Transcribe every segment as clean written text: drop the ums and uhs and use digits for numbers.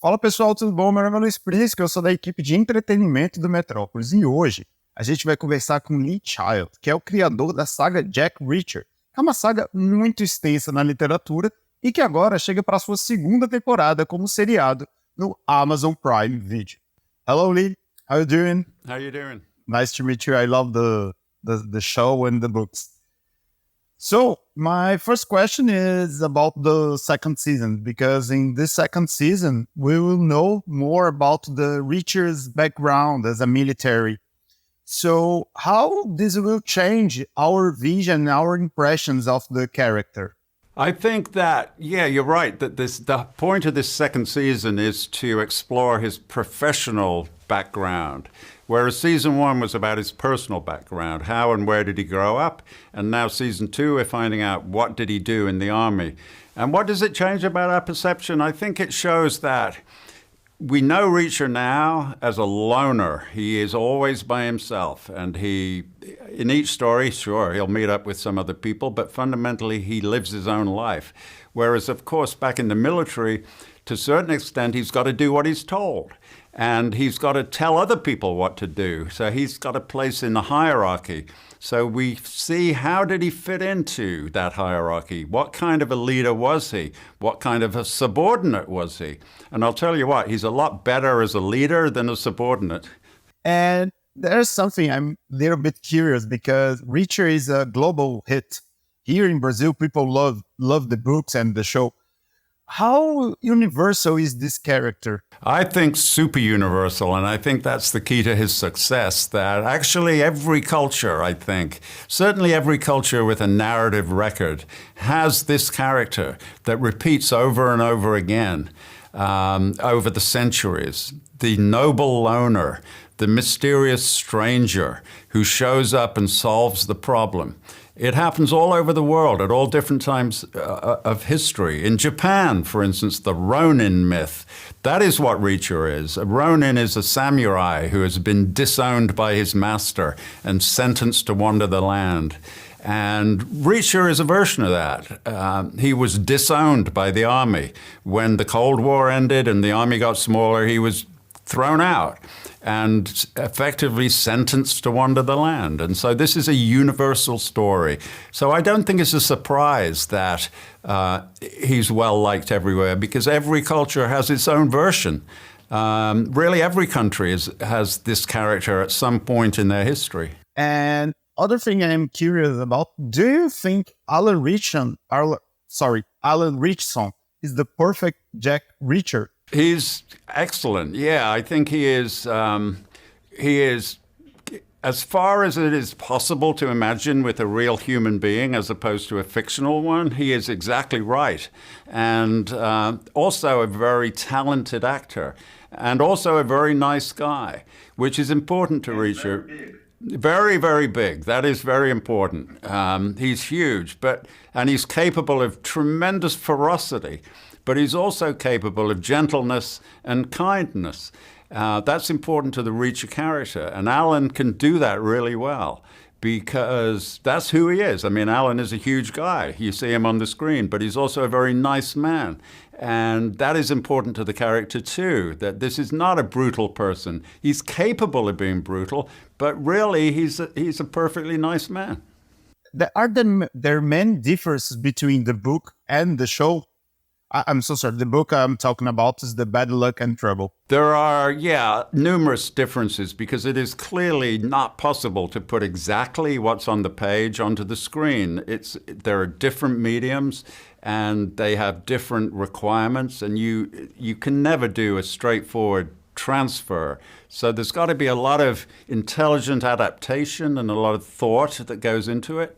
Fala pessoal, tudo bom? Meu nome é Luiz Prisco, eu sou da equipe de entretenimento do Metrópoles e hoje a gente vai conversar com Lee Child, que é o criador da saga Jack Reacher, que é uma saga muito extensa na literatura e que agora chega para sua segunda temporada como seriado no Amazon Prime Video. Hello Lee, how you doing? How you doing? Nice to meet you. I love the show and the books. So, my first question is about the second season, because in this second season, we will know more about the Reacher's background as a military. So, how this will change our vision, our impressions of the character? I think that, you're right, that the point of this second season is to explore his professional background, whereas season one was about his personal background, how and where did he grow up, and now season two we're finding out what did he do in the army. And what does it change about our perception? I think it shows that we know Reacher now as a loner. He is always by himself, and in each story, sure, he'll meet up with some other people, but fundamentally he lives his own life. Whereas, of course, back in the military, to a certain extent, he's got to do what he's told. And he's got to tell other people what to do. So he's got a place in the hierarchy. So we see, how did he fit into that hierarchy? What kind of a leader was he? What kind of a subordinate was he? And I'll tell you what, he's a lot better as a leader than a subordinate. And there's something I'm a little bit curious, because Reacher is a global hit. Here in Brazil, people love the books and the show. How universal is this character? I think super universal, and I think that's the key to his success, that actually every culture, I think, certainly every culture with a narrative record, has this character that repeats over and over again over the centuries. The noble loner, the mysterious stranger who shows up and solves the problem. It happens all over the world at all different times of history. In Japan, for instance, the Ronin myth, that is what Reacher is. A Ronin is a samurai who has been disowned by his master and sentenced to wander the land. And Reacher is a version of that. He was disowned by the army. When the Cold War ended and the army got smaller, he was thrown out and effectively sentenced to wander the land. And so this is a universal story. So I don't think it's a surprise that he's well-liked everywhere, because every culture has its own version. Really, every country has this character at some point in their history. And other thing I'm curious about, do you think Alan Ritchson is the perfect Jack Reacher? He's excellent. Yeah, I think he is, as far as it is possible to imagine with a real human being as opposed to a fictional one, he is exactly right. And also a very talented actor, and also a very nice guy, which is important to Reacher. Very, very big. That is very important. He's huge, and he's capable of tremendous ferocity. But he's also capable of gentleness and kindness. That's important to the Reacher character. And Alan can do that really well, because that's who he is. I mean, Alan is a huge guy. You see him on the screen, but he's also a very nice man. And that is important to the character too, that this is not a brutal person. He's capable of being brutal, but really he's a perfectly nice man. There are many differences between the book and the show. I'm so sorry. The book I'm talking about is The Bad Luck and Trouble. There are, numerous differences, because it is clearly not possible to put exactly what's on the page onto the screen. There are different mediums, and they have different requirements, and you can never do a straightforward transfer. So there's got to be a lot of intelligent adaptation and a lot of thought that goes into it.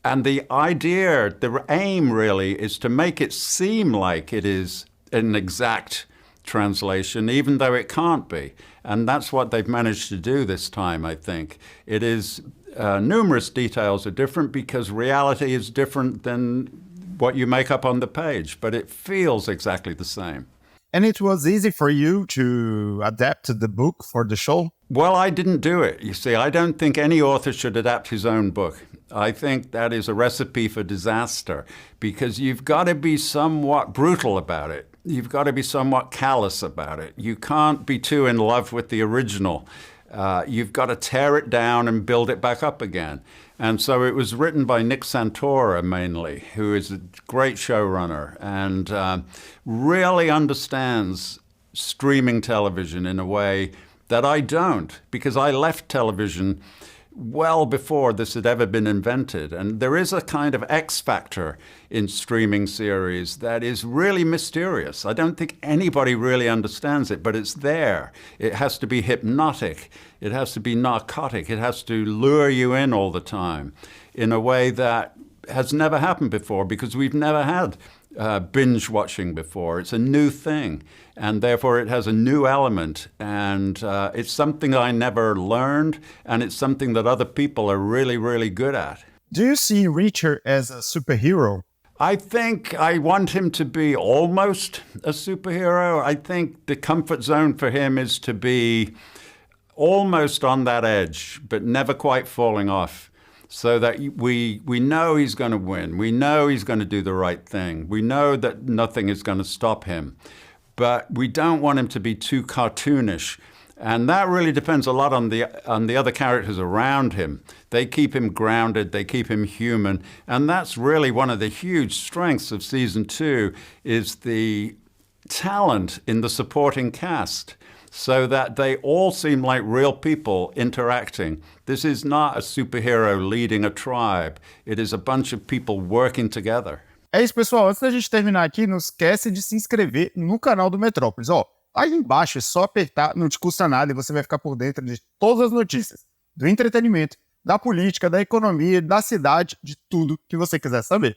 And the idea, the aim really, is to make it seem like it is an exact translation, even though it can't be. And that's what they've managed to do this time, I think. It is, numerous details are different because reality is different than what you make up on the page, but it feels exactly the same. And it was easy for you to adapt the book for the show? Well, I didn't do it. You see, I don't think any author should adapt his own book. I think that is a recipe for disaster because you've got to be somewhat brutal about it. You've got to be somewhat callous about it. You can't be too in love with the original. You've got to tear it down and build it back up again. And so it was written by Nick Santora mainly, who is a great showrunner and really understands streaming television in a way that I don't, because I left television well before this had ever been invented. And there is a kind of X factor in streaming series that is really mysterious. I don't think anybody really understands it, but it's there. It has to be hypnotic. It has to be narcotic. It has to lure you in all the time in a way that has never happened before because we've never had binge watching before. It's a new thing, and therefore it has a new element, and it's something I never learned, and it's something that other people are really, really good at. Do you see Reacher as a superhero? I think I want him to be almost a superhero. I think the comfort zone for him is to be almost on that edge, but never quite falling off. So that we know he's going to win. We know he's going to do the right thing. We know that nothing is going to stop him. But we don't want him to be too cartoonish. And that really depends a lot on the other characters around him. They keep him grounded. They keep him human. And that's really one of the huge strengths of season 2 is the talent in the supporting cast, so that they all seem like real people interacting. This is not a superhero leading a tribe. It is a bunch of people working together. É isso, pessoal. Antes da gente terminar aqui, não esquece de se inscrever no canal do Metrópoles. Ó, aí embaixo é só apertar, não te custa nada e você vai ficar por dentro de todas as notícias, do entretenimento, da política, da economia, da cidade, de tudo que você quiser saber.